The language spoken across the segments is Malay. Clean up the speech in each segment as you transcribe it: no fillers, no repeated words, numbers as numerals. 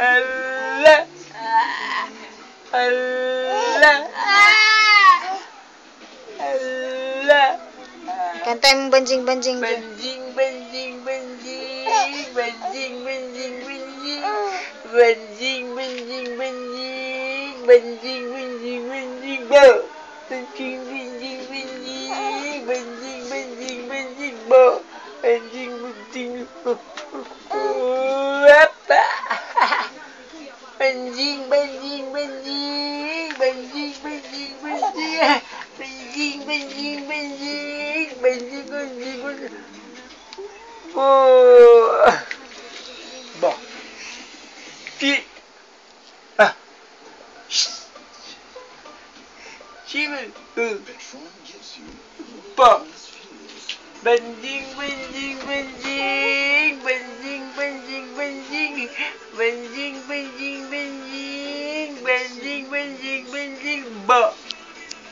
Allah. Allah. Allah. Kantahin mo banjing-banjing dyan. Banjing, banjing, banjing. Banjing, banjing, banjing. Banjing, banjing, banjing. Banjing, banjing, banjing. Bo. Banjing, banjing, banjing. Banjing, banjing, banjing. Bo. Banjing, banjing. Apa? Banjing, banjing, banjing. Banjing, banjing, banjing. Banjing, banjing, banjing. Banjing, banjing, banjing. Oh. Bah. Ti. Ah. Siapa? Bah. Banjing, banjing, banjing. Banjing, banjing, banjing. Banjing, banjing, banjing. Banjing, banjing, banjing. Bah.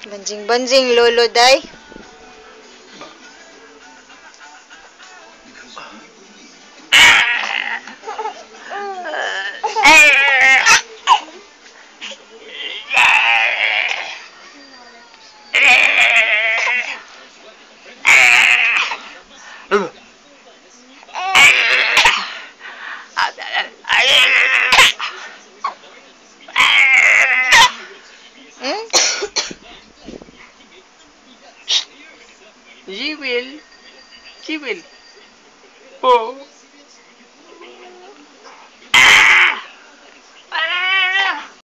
Banjing-banjing, Lolo Day. Jibil. Jibil. Oh.